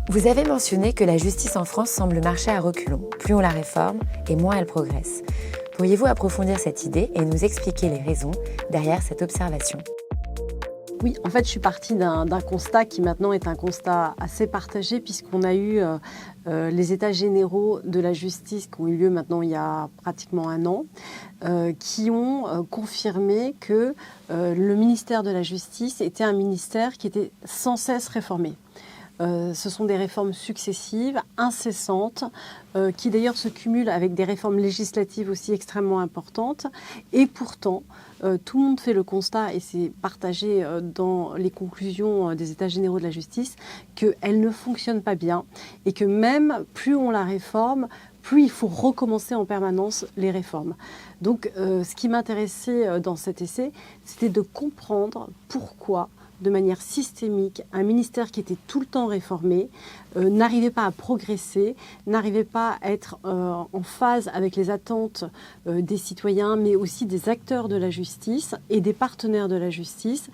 Vous avez mentionné que la justice en France semble marcher à reculons. Plus on la réforme et moins elle progresse. Pourriez-vous approfondir cette idée et nous expliquer les raisons derrière cette observation ? Oui, en fait, je suis partie d'un constat qui maintenant est un constat assez partagé puisqu'on a eu les états généraux de la justice qui ont eu lieu maintenant il y a pratiquement un an, qui ont confirmé que le ministère de la Justice était un ministère qui était sans cesse réformé. Ce sont des réformes successives, incessantes, qui d'ailleurs se cumulent avec des réformes législatives aussi extrêmement importantes. Et pourtant, tout le monde fait le constat, et c'est partagé dans les conclusions des États généraux de la justice, qu'elle ne fonctionne pas bien et que même plus on la réforme, plus il faut recommencer en permanence les réformes. Donc ce qui m'intéressait dans cet essai, c'était de comprendre pourquoi, de manière systémique, un ministère qui était tout le temps réformé n'arrivait pas à progresser, n'arrivait pas à être en phase avec les attentes des citoyens, mais aussi des acteurs de la justice et des partenaires de la justice.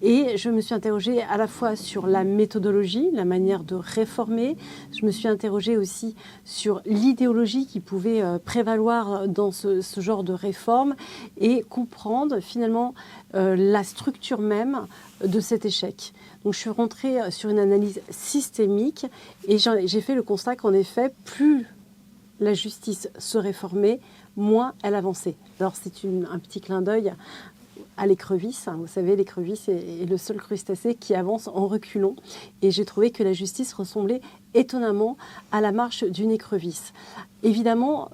Et je me suis interrogée à la fois sur la méthodologie, la manière de réformer. Je me suis interrogée aussi sur l'idéologie qui pouvait prévaloir dans ce genre de réforme et comprendre finalement la structure même de cet échec. Donc je suis rentrée sur une analyse systémique et j'ai fait le constat qu'en effet, plus la justice se réformait, moins elle avançait. Alors c'est un petit clin d'œil à l'écrevisse. Vous savez, l'écrevisse est le seul crustacé qui avance en reculons. Et j'ai trouvé que la justice ressemblait étonnamment à la marche d'une écrevisse. Évidemment,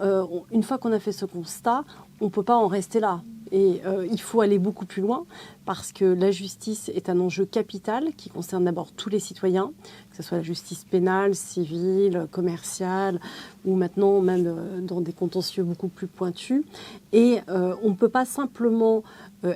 une fois qu'on a fait ce constat, on ne peut pas en rester là. Et il faut aller beaucoup plus loin parce que la justice est un enjeu capital qui concerne d'abord tous les citoyens, que ce soit la justice pénale, civile, commerciale ou maintenant même dans des contentieux beaucoup plus pointus. Et on ne peut pas simplement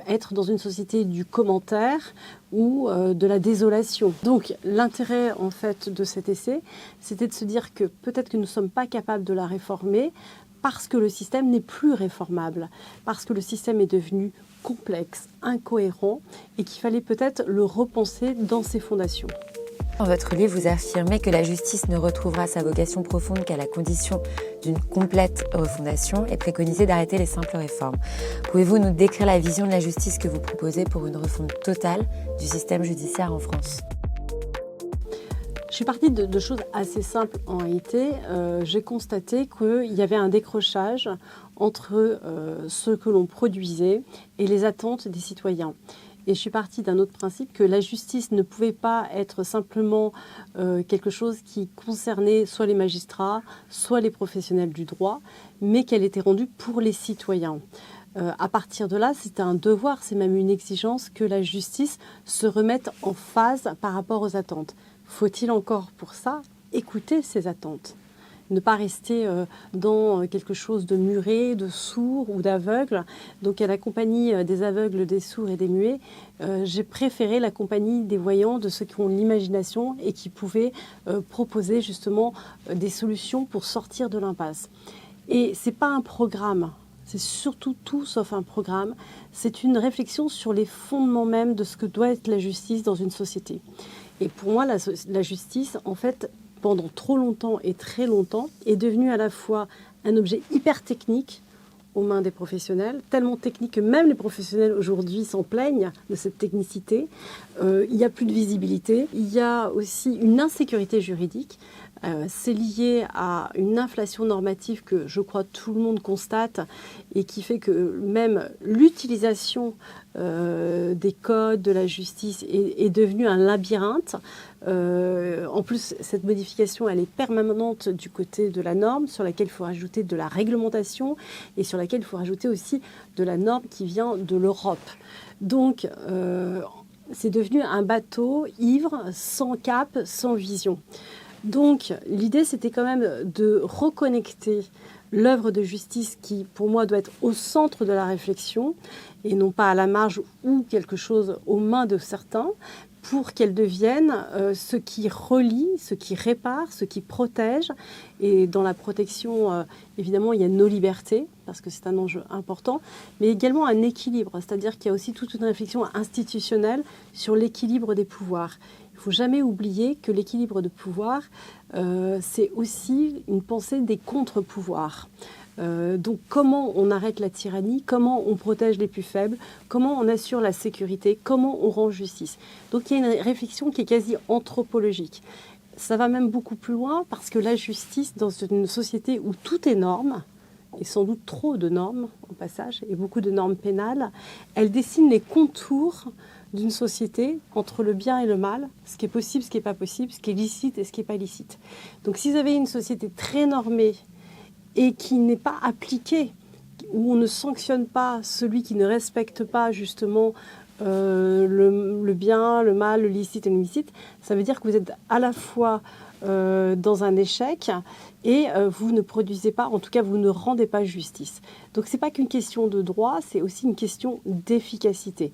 être dans une société du commentaire ou de la désolation. Donc l'intérêt en fait de cet essai, c'était de se dire que peut-être que nous ne sommes pas capables de la réformer parce que le système n'est plus réformable, parce que le système est devenu complexe, incohérent et qu'il fallait peut-être le repenser dans ses fondations. Dans votre livre, vous affirmez que la justice ne retrouvera sa vocation profonde qu'à la condition d'une complète refondation et préconisez d'arrêter les simples réformes. Pouvez-vous nous décrire la vision de la justice que vous proposez pour une refonte totale du système judiciaire en France ? Je suis partie de choses assez simples en réalité. J'ai constaté qu'il y avait un décrochage entre ce que l'on produisait et les attentes des citoyens. Et je suis partie d'un autre principe, que la justice ne pouvait pas être simplement quelque chose qui concernait soit les magistrats, soit les professionnels du droit, mais qu'elle était rendue pour les citoyens. À partir de là, c'est un devoir, c'est même une exigence que la justice se remette en phase par rapport aux attentes. Faut-il encore pour ça écouter ces attentes ? Ne pas rester dans quelque chose de muré, de sourd ou d'aveugle. Donc à la compagnie des aveugles, des sourds et des muets, j'ai préféré la compagnie des voyants, de ceux qui ont l'imagination et qui pouvaient proposer justement des solutions pour sortir de l'impasse. Et ce n'est pas un programme, c'est surtout tout sauf un programme. C'est une réflexion sur les fondements même de ce que doit être la justice dans une société. Et pour moi, la justice, en fait, pendant trop longtemps et très longtemps, est devenue à la fois un objet hyper technique aux mains des professionnels, tellement technique que même les professionnels aujourd'hui s'en plaignent de cette technicité. Il n'y a plus de visibilité. Il y a aussi une insécurité juridique. C'est lié à une inflation normative que je crois tout le monde constate et qui fait que même l'utilisation des codes de la justice est devenue un labyrinthe. En plus, cette modification, elle est permanente du côté de la norme, sur laquelle il faut rajouter de la réglementation et sur laquelle il faut rajouter aussi de la norme qui vient de l'Europe. Donc, c'est devenu un bateau ivre, sans cap, sans vision. Donc, l'idée, c'était quand même de reconnecter l'œuvre de justice qui, pour moi, doit être au centre de la réflexion et non pas à la marge ou quelque chose aux mains de certains, pour qu'elle devienne ce qui relie, ce qui répare, ce qui protège. Et dans la protection, évidemment, il y a nos libertés, parce que c'est un enjeu important, mais également un équilibre, c'est-à-dire qu'il y a aussi toute une réflexion institutionnelle sur l'équilibre des pouvoirs. Il ne faut jamais oublier que l'équilibre de pouvoir, c'est aussi une pensée des contre-pouvoirs. Donc comment on arrête la tyrannie, comment on protège les plus faibles, comment on assure la sécurité, comment on rend justice. Donc il y a une réflexion qui est quasi anthropologique. Ça va même beaucoup plus loin parce que la justice, dans une société où tout est norme, et sans doute trop de normes au passage, et beaucoup de normes pénales, elle dessine les contours d'une société entre le bien et le mal, ce qui est possible, ce qui n'est pas possible, ce qui est licite et ce qui n'est pas licite. Donc si vous avez une société très normée et qui n'est pas appliquée, où on ne sanctionne pas celui qui ne respecte pas justement le bien, le mal, le licite et l'illicite, ça veut dire que vous êtes à la fois dans un échec et vous ne produisez pas, en tout cas vous ne rendez pas justice. Donc ce n'est pas qu'une question de droit, c'est aussi une question d'efficacité.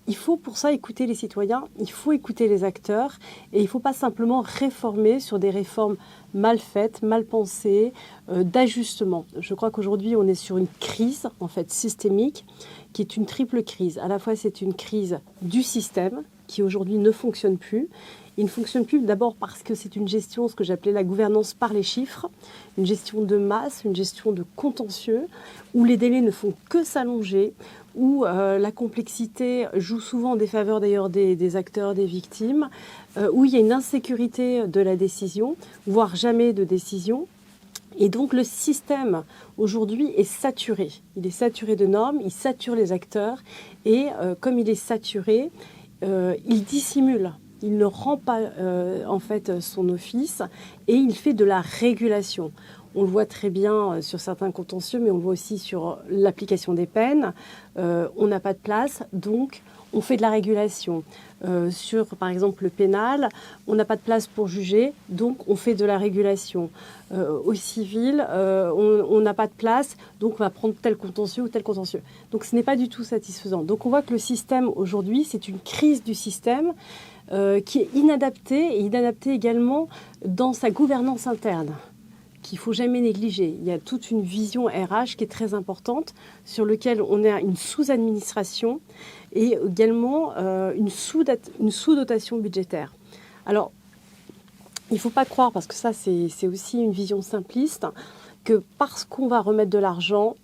Il faut pour ça écouter les citoyens, il faut écouter les acteurs et il ne faut pas simplement réformer sur des réformes mal faites, mal pensées, d'ajustement. Je crois qu'aujourd'hui on est sur une crise en fait systémique qui est une triple crise. À la fois c'est une crise du système qui aujourd'hui ne fonctionne plus. Il ne fonctionne plus d'abord parce que c'est une gestion, ce que j'appelais la gouvernance par les chiffres, une gestion de masse, une gestion de contentieux, où les délais ne font que s'allonger, où la complexité joue souvent en défaveur d'ailleurs des acteurs, des victimes, où il y a une insécurité de la décision, voire jamais de décision. Et donc le système aujourd'hui est saturé. Il est saturé de normes, il sature les acteurs et comme il est saturé, il dissimule. Il ne rend pas en fait son office et il fait de la régulation. On le voit très bien sur certains contentieux, mais on le voit aussi sur l'application des peines. On n'a pas de place, donc on fait de la régulation. Sur, par exemple, le pénal, on n'a pas de place pour juger, donc on fait de la régulation. Au civil, on n'a pas de place, donc on va prendre tel contentieux ou tel contentieux. Donc ce n'est pas du tout satisfaisant. Donc on voit que le système, aujourd'hui, c'est une crise du système qui est inadaptée et inadaptée également dans sa gouvernance interne, qu'il ne faut jamais négliger. Il y a toute une vision RH qui est très importante, sur laquelle on a une sous-administration et également une sous-dotation budgétaire. Alors, il ne faut pas croire, parce que ça c'est aussi une vision simpliste, que parce qu'on va remettre de l'argent,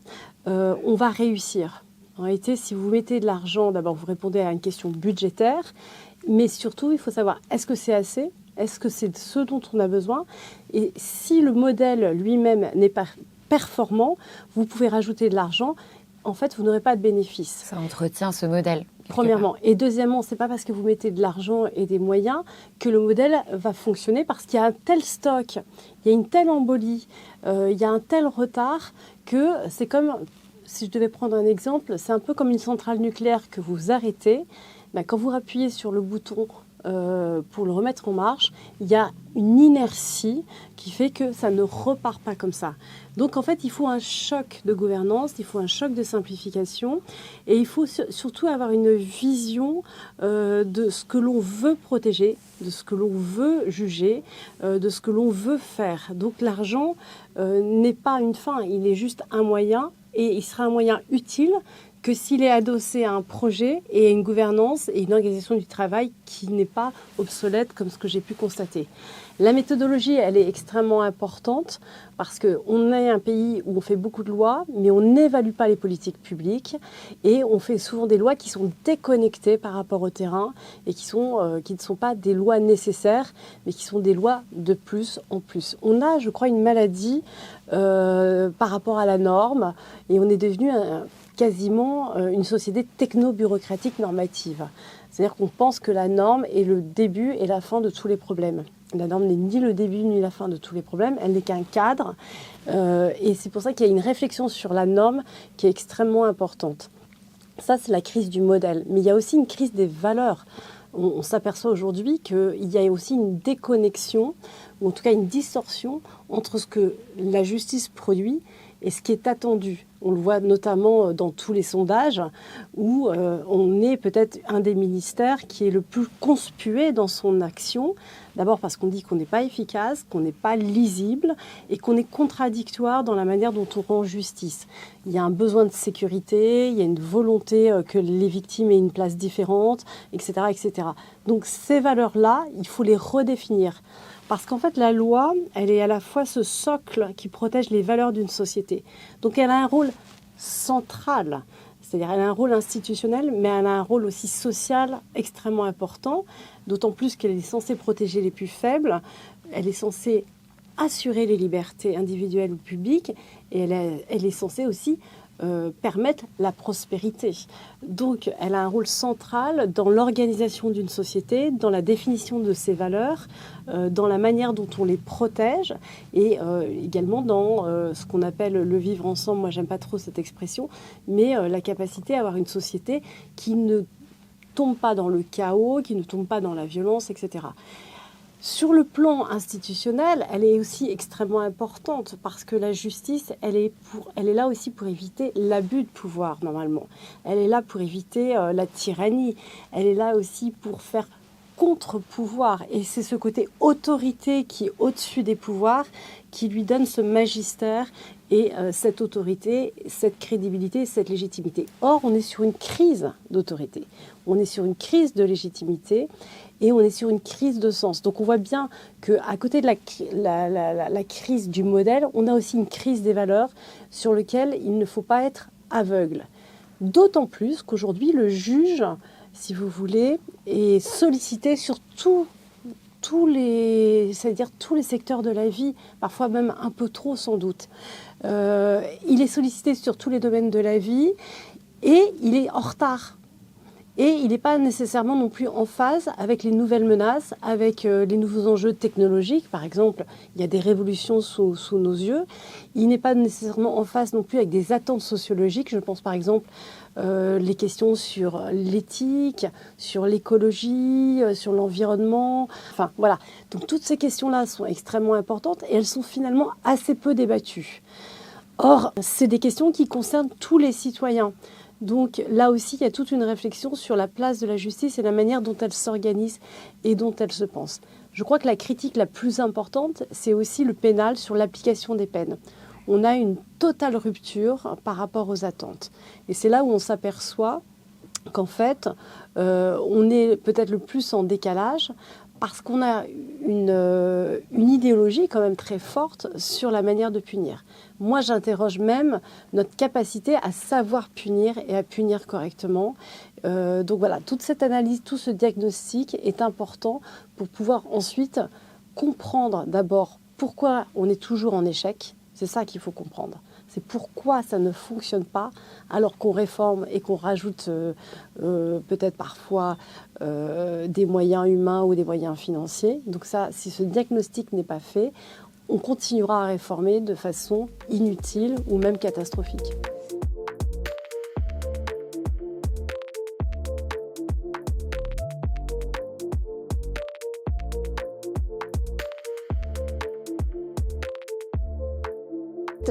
on va réussir. En réalité, si vous mettez de l'argent, d'abord vous répondez à une question budgétaire, mais surtout il faut savoir, est-ce que c'est assez ? Est-ce que c'est ce dont on a besoin ? Et si le modèle lui-même n'est pas performant, vous pouvez rajouter de l'argent. En fait, vous n'aurez pas de bénéfice. Ça entretient ce modèle. Premièrement. Et deuxièmement, ce n'est pas parce que vous mettez de l'argent et des moyens que le modèle va fonctionner, parce qu'il y a un tel stock, il y a une telle embolie, il y a un tel retard que c'est comme, si je devais prendre un exemple, c'est un peu comme une centrale nucléaire que vous arrêtez. Ben, quand vous appuyez sur le bouton pour le remettre en marche, il y a une inertie qui fait que ça ne repart pas comme ça. Donc en fait, il faut un choc de gouvernance, il faut un choc de simplification et il faut surtout avoir une vision de ce que l'on veut protéger, de ce que l'on veut juger, de ce que l'on veut faire. Donc l'argent n'est pas une fin, il est juste un moyen et il sera un moyen utile que s'il est adossé à un projet et à une gouvernance et une organisation du travail qui n'est pas obsolète comme ce que j'ai pu constater. La méthodologie, elle est extrêmement importante parce qu'on est un pays où on fait beaucoup de lois, mais on n'évalue pas les politiques publiques et on fait souvent des lois qui sont déconnectées par rapport au terrain et qui ne sont pas des lois nécessaires, mais qui sont des lois de plus en plus. On a, je crois, une maladie par rapport à la norme et on est devenu quasiment une société techno-bureaucratique normative. C'est-à-dire qu'on pense que la norme est le début et la fin de tous les problèmes. La norme n'est ni le début ni la fin de tous les problèmes, elle n'est qu'un cadre. Et c'est pour ça qu'il y a une réflexion sur la norme qui est extrêmement importante. Ça, c'est la crise du modèle. Mais il y a aussi une crise des valeurs. On s'aperçoit aujourd'hui qu'il y a aussi une déconnexion, ou en tout cas une distorsion, entre ce que la justice produit et ce qui est attendu. On le voit notamment dans tous les sondages où on est peut-être un des ministères qui est le plus conspué dans son action. D'abord parce qu'on dit qu'on n'est pas efficace, qu'on n'est pas lisible et qu'on est contradictoire dans la manière dont on rend justice. Il y a un besoin de sécurité, il y a une volonté que les victimes aient une place différente, etc., etc. Donc ces valeurs-là, il faut les redéfinir. Parce qu'en fait, la loi, elle est à la fois ce socle qui protège les valeurs d'une société. Donc elle a un rôle central, c'est-à-dire elle a un rôle institutionnel, mais elle a un rôle aussi social extrêmement important, d'autant plus qu'elle est censée protéger les plus faibles, elle est censée assurer les libertés individuelles ou publiques, et elle est censée aussi permettre la prospérité. Donc, elle a un rôle central dans l'organisation d'une société, dans la définition de ses valeurs, dans la manière dont on les protège et également dans ce qu'on appelle le vivre ensemble. Moi, j'aime pas trop cette expression, mais la capacité à avoir une société qui ne tombe pas dans le chaos, qui ne tombe pas dans la violence, etc. Sur le plan institutionnel, elle est aussi extrêmement importante parce que la justice, elle est là aussi pour éviter l'abus de pouvoir, normalement. Elle est là pour éviter la tyrannie. Elle est là aussi pour faire contre-pouvoir. Et c'est ce côté autorité qui est au-dessus des pouvoirs qui lui donne ce magistère et cette autorité, cette crédibilité, cette légitimité. Or, on est sur une crise d'autorité. On est sur une crise de légitimité et on est sur une crise de sens. Donc on voit bien qu'à côté de la crise du modèle, on a aussi une crise des valeurs sur laquelle il ne faut pas être aveugle. D'autant plus qu'aujourd'hui, le juge, si vous voulez, est sollicité sur tous les secteurs de la vie, parfois même un peu trop sans doute. Il est sollicité sur tous les domaines de la vie et il est en retard. Et il n'est pas nécessairement non plus en phase avec les nouvelles menaces, avec les nouveaux enjeux technologiques. Par exemple, il y a des révolutions sous nos yeux. Il n'est pas nécessairement en phase non plus avec des attentes sociologiques. Je pense par exemple les questions sur l'éthique, sur l'écologie, sur l'environnement. Enfin, voilà. Donc toutes ces questions-là sont extrêmement importantes et elles sont finalement assez peu débattues. Or, c'est des questions qui concernent tous les citoyens. Donc là aussi, il y a toute une réflexion sur la place de la justice et la manière dont elle s'organise et dont elle se pense. Je crois que la critique la plus importante, c'est aussi le pénal sur l'application des peines. On a une totale rupture par rapport aux attentes. Et c'est là où on s'aperçoit qu'en fait, on est peut-être le plus en décalage parce qu'on a une idéologie quand même très forte sur la manière de punir. Moi, j'interroge même notre capacité à savoir punir et à punir correctement. Donc voilà, toute cette analyse, tout ce diagnostic est important pour pouvoir ensuite comprendre d'abord pourquoi on est toujours en échec. C'est ça qu'il faut comprendre. C'est pourquoi ça ne fonctionne pas alors qu'on réforme et qu'on rajoute peut-être parfois des moyens humains ou des moyens financiers. Donc ça, si ce diagnostic n'est pas fait, on continuera à réformer de façon inutile ou même catastrophique.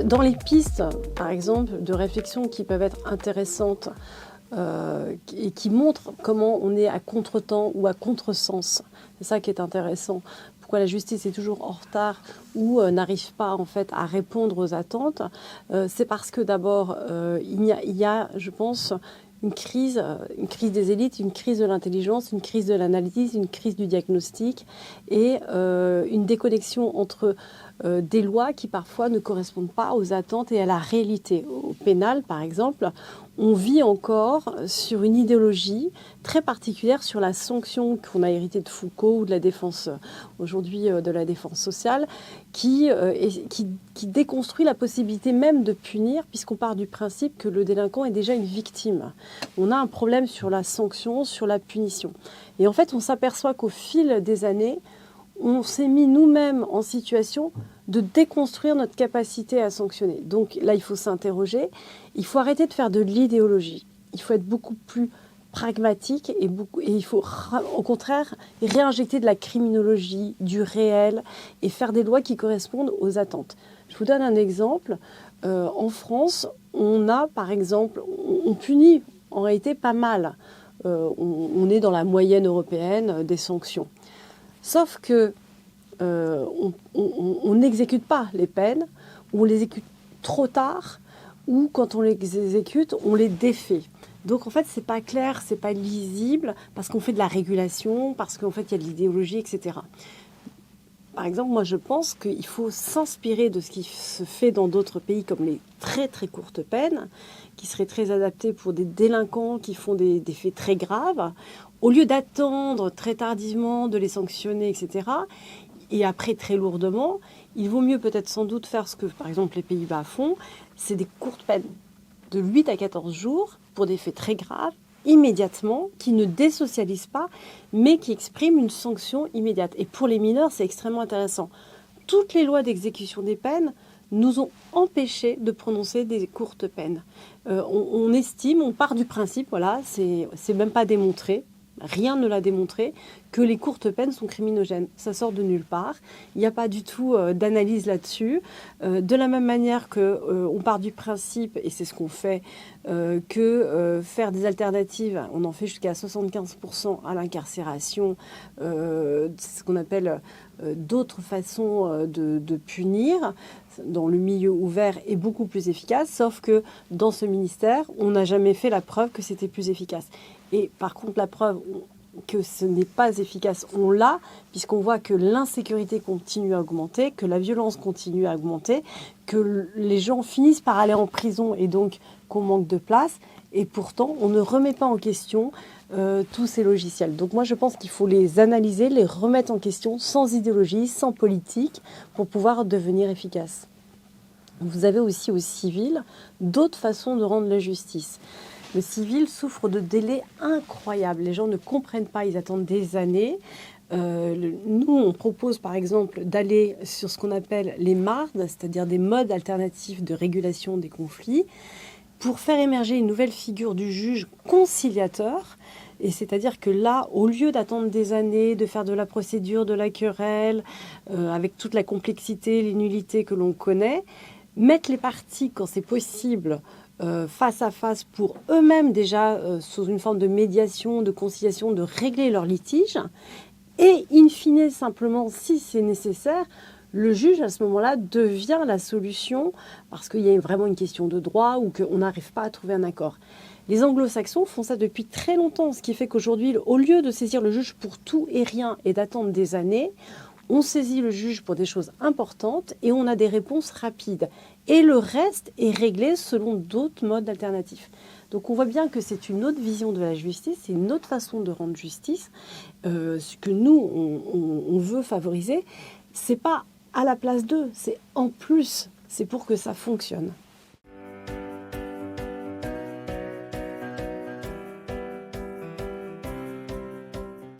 Dans les pistes, par exemple, de réflexion qui peuvent être intéressantes et qui montrent comment on est à contretemps ou à contresens, c'est ça qui est intéressant. Pourquoi la justice est toujours en retard ou n'arrive pas en fait à répondre aux attentes, c'est parce que d'abord il y a, je pense, une crise des élites, une crise de l'intelligence, une crise de l'analyse, une crise du diagnostic et une déconnexion entre des lois qui parfois ne correspondent pas aux attentes et à la réalité. Au pénal, par exemple, on vit encore sur une idéologie très particulière sur la sanction qu'on a héritée de Foucault ou de la défense, aujourd'hui de la défense sociale, qui déconstruit la possibilité même de punir, puisqu'on part du principe que le délinquant est déjà une victime. On a un problème sur la sanction, sur la punition. Et en fait, on s'aperçoit qu'au fil des années, on s'est mis nous-mêmes en situation de déconstruire notre capacité à sanctionner. Donc là, il faut s'interroger. Il faut arrêter de faire de l'idéologie. Il faut être beaucoup plus pragmatique et il faut au contraire réinjecter de la criminologie, du réel et faire des lois qui correspondent aux attentes. Je vous donne un exemple. En France, on a par exemple, on punit en réalité pas mal. On est dans la moyenne européenne des sanctions. Sauf que on n'exécute pas les peines, ou on les exécute trop tard, ou quand on les exécute, on les défait. Donc en fait, c'est pas clair, c'est pas lisible, parce qu'on fait de la régulation, parce qu'en fait, il y a de l'idéologie, etc. Par exemple, moi, je pense qu'il faut s'inspirer de ce qui se fait dans d'autres pays, comme les très très courtes peines, qui seraient très adaptées pour des délinquants qui font des faits très graves. Au lieu d'attendre très tardivement de les sanctionner, etc., et après très lourdement, il vaut mieux peut-être sans doute faire ce que, par exemple, les Pays-Bas font, c'est des courtes peines de 8 à 14 jours pour des faits très graves, immédiatement, qui ne désocialisent pas, mais qui expriment une sanction immédiate. Et pour les mineurs, c'est extrêmement intéressant. Toutes les lois d'exécution des peines nous ont empêchés de prononcer des courtes peines. On estime, on part du principe, voilà, c'est même pas démontré, rien ne l'a démontré, que les courtes peines sont criminogènes. Ça sort de nulle part. Il n'y a pas du tout d'analyse là-dessus. De la même manière qu'on part du principe, et c'est ce qu'on fait, que faire des alternatives, on en fait jusqu'à 75% à l'incarcération, ce qu'on appelle d'autres façons de punir dans le milieu ouvert est beaucoup plus efficace, sauf que dans ce ministère, on n'a jamais fait la preuve que c'était plus efficace. Et par contre, la preuve que ce n'est pas efficace, on l'a, puisqu'on voit que l'insécurité continue à augmenter, que la violence continue à augmenter, que les gens finissent par aller en prison et donc qu'on manque de place. Et pourtant, on ne remet pas en question tous ces logiciels. Donc moi, je pense qu'il faut les analyser, les remettre en question sans idéologie, sans politique, pour pouvoir devenir efficaces. Vous avez aussi au civil d'autres façons de rendre la justice. Le civil souffre de délais incroyables. Les gens ne comprennent pas, ils attendent des années. Nous, on propose par exemple d'aller sur ce qu'on appelle les MARD, c'est-à-dire des modes alternatifs de régulation des conflits, pour faire émerger une nouvelle figure du juge conciliateur. Et c'est-à-dire que là, au lieu d'attendre des années, de faire de la procédure, de la querelle, avec toute la complexité, les nullités que l'on connaît, mettre les parties, quand c'est possible, face à face pour eux-mêmes déjà, sous une forme de médiation, de conciliation, de régler leurs litiges. Et in fine, simplement, si c'est nécessaire, le juge, à ce moment-là, devient la solution parce qu'il y a vraiment une question de droit ou qu'on n'arrive pas à trouver un accord. Les anglo-saxons font ça depuis très longtemps, ce qui fait qu'aujourd'hui, au lieu de saisir le juge pour tout et rien et d'attendre des années, on saisit le juge pour des choses importantes et on a des réponses rapides. Et le reste est réglé selon d'autres modes alternatifs. Donc on voit bien que c'est une autre vision de la justice, c'est une autre façon de rendre justice. Ce que nous, on veut favoriser, c'est pas à la place d'eux, c'est en plus, c'est pour que ça fonctionne.